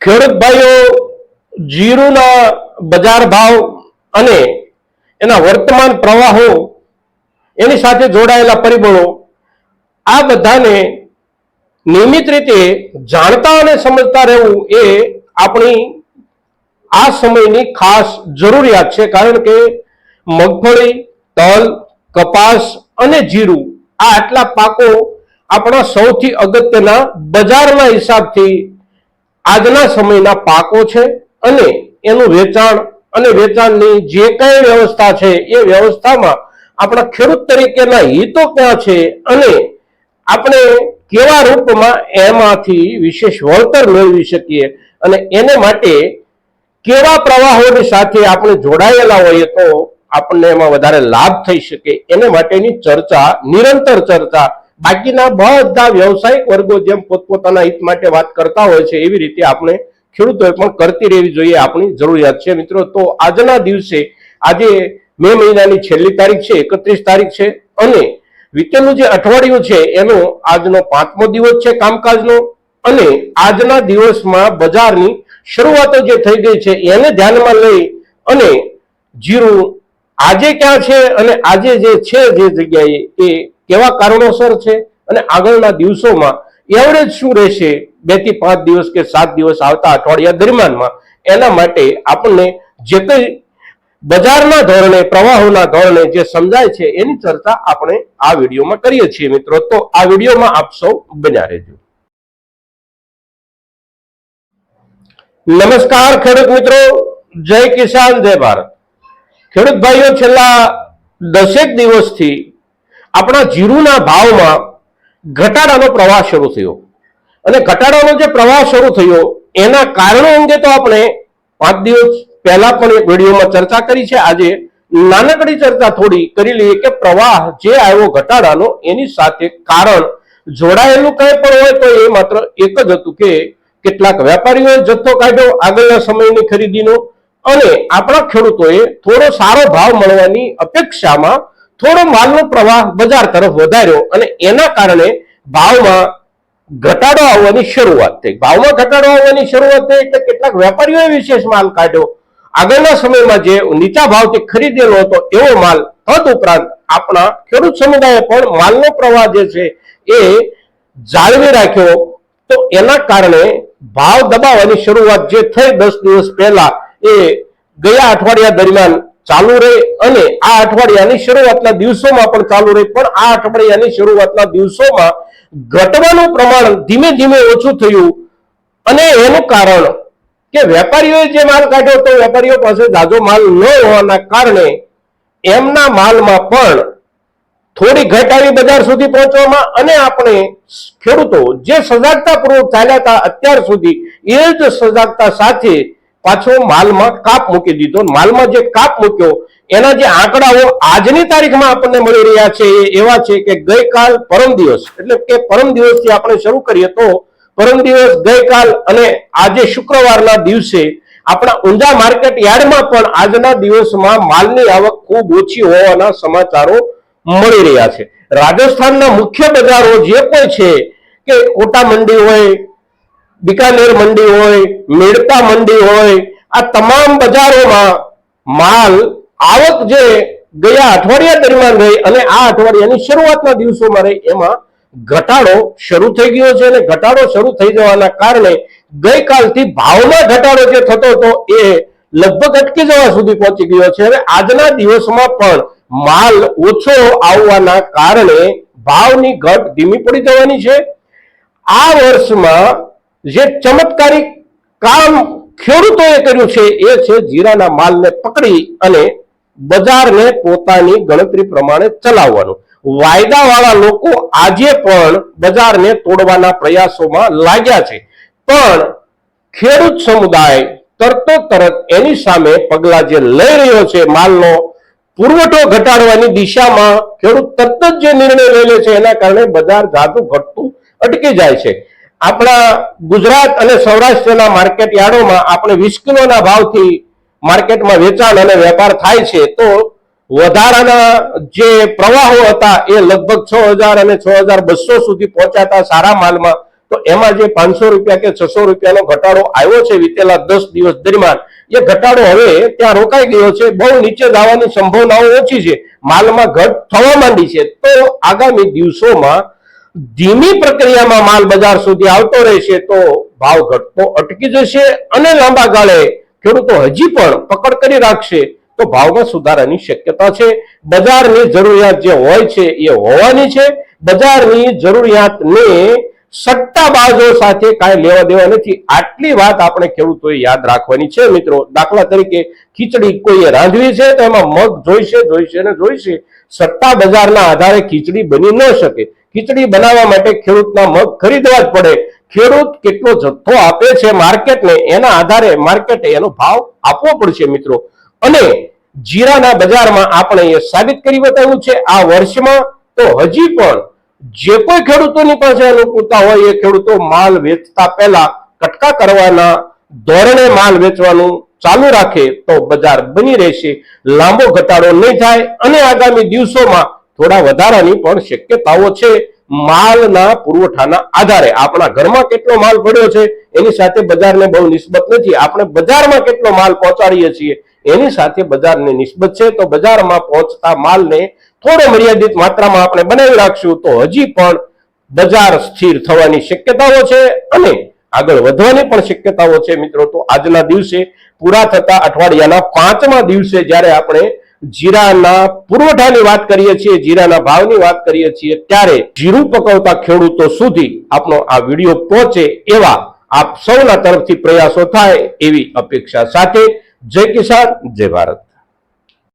ખેડૂત ભાઈઓ જીરુના બજાર ભાવ અને એના વર્તમાન પ્રવાહો એની સાથે જોડાયેલા પરિબળો આ બધાને નિયમિત રીતે જાણતા અને સમજતા રહેવું એ આપણી આ સમયની ખાસ જરૂરિયાત છે। કારણ કે મગફળી, તલ, કપાસ અને જીરું આ આટલા પાકો આપણા સૌથી અગત્યના બજારના હિસાબથી આજના સમયના પાકો છે અને એનું વેચાણ અને વેચાણની જે કઈ વ્યવસ્થા છે એ વ્યવસ્થામાં આપણા ખેડૂત તરીકેના હિતો ક્યાં છે અને આપણે કેવા રૂપમાં એમાંથી વિશેષ વળતર મેળવી શકીએ અને એને માટે કેવા પ્રવાહોની સાથે આપણે જોડાયેલા હોઈએ તો આપણને એમાં વધારે લાભ થઈ શકે એને માટેની ચર્ચા, નિરંતર ચર્ચા બાકીના બધા વ્યવસાયિક વર્ગો જેમ પોતપોતાના હિત માટે વાત કરતા હોય છે એવી રીતે આપણે ખેડૂતોએ પણ કરતી રહેવી જોઈએ, આપણી જરૂરિયાત છે। મિત્રો, તો આજના દિવસે આજે મે મહિનાની છેલ્લી તારીખ છે, 31 તારીખ છે અને વીતેલું જે અઠવાડિયું છે એનો આજનો 5મો દિવસ છે કામકાજનો અને આજના દિવસમાં બજારની શરૂઆતો જે થઈ ગઈ છે એને ધ્યાનમાં લઈ અને જીરું આજે ક્યાં છે અને આજે જે છે જે જગ્યાએ એ કેવા કારણોસર છે અને આગળના દિવસોમાં એવરેજ શું રહેશે 2 થી 5 દિવસ કે 7 દિવસ આવતા અઠવાડિયા દરમિયાનમાં એના માટે આપણને જે કંઈ બજારના ધોરણે, પ્રવાહોના ધોરણે જે સમજાય છે એની ચર્ચા આપણે આ વિડીયોમાં કરીએ છીએ। મિત્રો, તો આ વિડીયોમાં આપ સૌ બન્યા રહેજો। નમસ્કાર ખેડૂત મિત્રો, જય કિસાન, જય ભારત। ખેડૂત ભાઈઓ, છેલ્લા 10 દિવસથી આપણા જીરુના ભાવમાં ઘટાડાનો પ્રવાહ શરૂ થયો અને ઘટાડાનો જે પ્રવાહ શરૂ થયો એના કારણો અંગે તો આપણે 5 દિવસ પહેલા પણ એક વિડીયોમાં ચર્ચા કરી છે। આજે નાનકડી ચર્ચા થોડી કરી લઈએ કે પ્રવાહ જે આવ્યો ઘટાડાનો એની સાથે કારણ જોડાયેલું કંઈ પણ હોય તો એ માત્ર એક જ હતું કે કેટલાક વેપારીઓએ જથ્થો કાઢ્યો આગળના સમયની ખરીદીનો અને આપણા ખેડૂતોએ થોડો સારો ભાવ મળવાની અપેક્ષામાં થોડો માલનો પ્રવાહ બજાર તરફ વધાર્યો અને એના કારણે ભાવમાં ઘટાડો આવવાની શરૂઆત થઈ। ભાવમાં ઘટાડો આવવાની શરૂઆત થઈ એટલે કેટલાક વેપારીઓએ વિશેષ માલ કાઢ્યો। આગળના સમયમાં જે નીચા ભાવથી ખરીદેલો હતો એવો માલ, તદ ઉપરાંત આપણા ખેડૂત સમુદાયે પણ માલનો પ્રવાહ જે છે એ જાળવી રાખ્યો। તો એના કારણે ભાવ દબાવવાની શરૂઆત જે થઈ 10 દિવસ પહેલા એ ગયા અઠવાડિયા દરમિયાન ચાલુ રહી અને આ અઠવાડિયાની શરૂઆતના દિવસોમાં પણ ચાલુ રહી, પણ આ અઠવાડિયાની શરૂઆતના દિવસોમાં ઘટવાનું પ્રમાણ ધીમે ધીમે ઓછું થયું અને એનું કારણ કે વેપારીઓએ જે માલ કાઢ્યો તો વેપારીઓ પાસે જાજો માલ ન હોવાના કારણે એમના માલમાં પણ થોડી ઘટ આવી બજાર સુધી પહોંચવામાં અને આપણે ખેડૂતો જે સજાગતાપૂર્વક ચાલ્યા હતા અત્યાર સુધી એ જ સજાગતા સાથે પાછો માલમાં કાપ મૂકી દીધો। માલમાં જે કાપ મૂક્યો એના જે આંકડાઓ આજની તારીખમાં આપણને મળી રહ્યા છે એ એવા છે કે ગઈકાલ, પરમ દિવસ એટલે કે પરમ દિવસથી આપણે શરૂ કરીએ તો પરમ દિવસ, ગઈકાલ અને આજે શુક્રવારના દિવસે આપણા ઊંઝા માર્કેટ યાર્ડમાં પણ આજના દિવસમાં માલની આવક ખૂબ ઓછી હોવાના સમાચારો મળી રહ્યા છે। રાજસ્થાનના મુખ્ય બજારો જે કોઈ છે કે કોટા મંડી હોય, બીકાનેર મંડી હોય, મેડતા મંડી હોય, આ તમામ બજારોમાં માલ આવક જે ગયા અઠવાડિયા દરમિયાન રહી અને આ અઠવાડિયાની શરૂઆતના દિવસોમાં રહી એમાં ઘટાડો શરૂ થઈ ગયો છે અને ઘટાડો શરૂ થઈ જવાના કારણે ગઈકાલથી ભાવમાં ઘટાડો જે થતો હતો એ લગભગ અટકી જવા સુધી પહોંચી ગયો છે। હવે આજના દિવસમાં પણ માલ ઓછો આવવાના કારણે ભાવની ઘટ ધીમી પડી જવાની છે। આ વર્ષમાં જે ચમત્કારિક કામ ખેડૂતોએ કર્યું છે એ છે જીરાના માલને પકડી અને બજારને પોતાની ગણતરી પ્રમાણે ચલાવવાનું। વાયદાવાળા લોકો આજે પણ બજારને તોડવાના પ્રયાસોમાં લાગ્યા છે, પણ ખેડૂત સમુદાય તરત એની સામે પગલા જે લઈ રહ્યો છે, માલનો પુરવઠો ઘટાડવાની દિશામાં ખેડૂત તરત જ જે નિર્ણય લઈ લે છે એના કારણે બજાર જાતું ઘટતું અટકી જાય છે। આપણા ગુજરાત અને સૌરાષ્ટ્રના માર્કેટ યાર્ડોમાં આપણે 20 કિલોના ભાવથી માર્કેટમાં વેચાણ અને વેપાર થાય છે તો વધારાના જે પ્રવાહો હતા એ લગભગ 6000 અને 6200 સુધી પહોંચ્યા હતા સારા માલમાં તો એમાં જે 500 રૂપિયા કે 600 રૂપિયાનો ઘટાડો આવ્યો છે વિતેલા 10 દિવસ દરમિયાન, એ ઘટાડો હવે ત્યાં રોકાઈ ગયો છે. બહુ નીચે જવાની સંભાવનાઓ ઓછી છે, માલમાં ઘટ થવા માંડી છે. તો આગામી દિવસોમાં ધીમી પ્રક્રિયામાં માલ બજાર સુધી આવતો રહેશે તો ભાવ ઘટતો અટકી જશે અને લાંબા ગાળે ખેડૂતો હજી પણ પકડ કરી રાખશે તો ભાવમાં સુધારાની શક્યતા છે. બજારની જરૂરિયાત જે હોય છે એ હોવાની છે. બજારની જરૂરિયાતને સટ્ટાબાજો સાથે કાંઈ લેવા દેવા નથી. આટલી વાત આપણે ખેડૂતોએ યાદ રાખવાની છે મિત્રો. દાખલા તરીકે ખીચડી કોઈએ રાંધવી છે તો એમાં મગ જોઈશે. સટ્ટા બજારના આધારે ખીચડી બની ન શકે. ખીચડી બનાવવા માટે ખેડૂતના મગ ખરીદવા જ પડે. ખેડૂત કેટલો જથ્થો આપે છે માર્કેટને એના આધારે માર્કેટે એનો ભાવ આપવો પડશે મિત્રો. અને જીરાના બજારમાં આપણે એ સાબિત કરી બતાવ્યું છે આ વર્ષમાં. તો હજી પણ જે કોઈ ખેડૂતોની પાસે અનુકૂળતા હોય એ ખેડૂતો માલ વેચતા પહેલા કટકા કરવાના ધોરણે માલ વેચવાનું ચાલુ રાખે તો બજાર બની રહેશે, લાંબો ઘટાડો નહીં થાય અને આગામી દિવસોમાં થોડા વધારાની પણ શક્યતાઓ છે. માલના પુરવઠાના આધારે આપણા ઘરમાં કેટલો માલ પડ્યો છે એની સાથે બજારને બહુ નિસ્બત નથી. આપણે બજારમાં કેટલો માલ પહોંચાડીએ છીએ એની સાથે બજારની નિસ્બત છે. તો બજારમાં પહોંચતા માલને થોડો મર્યાદિત માત્રામાં આપણે બનાવી રાખશું તો હજી પણ બજાર સ્થિર થવાની શક્યતાઓ છે અને આગળ વધવાની પણ શક્યતાઓ છે મિત્રો. તો આજના દિવસે પૂરા થતા અઠવાડિયાના 5મા દિવસે જ્યારે આપણે જીરાના પુરવઠાની વાત કરીએ છીએ, જીરાના ભાવની વાત કરીએ છીએ, ત્યારે જીરું પકવતા ખેડૂતો સુધી આપનો આ વિડીયો પહોંચે એવા આપ સૌના તરફથી પ્રયાસો થાય એવી અપેક્ષા સાથે જય કિસાન, જય ભારત.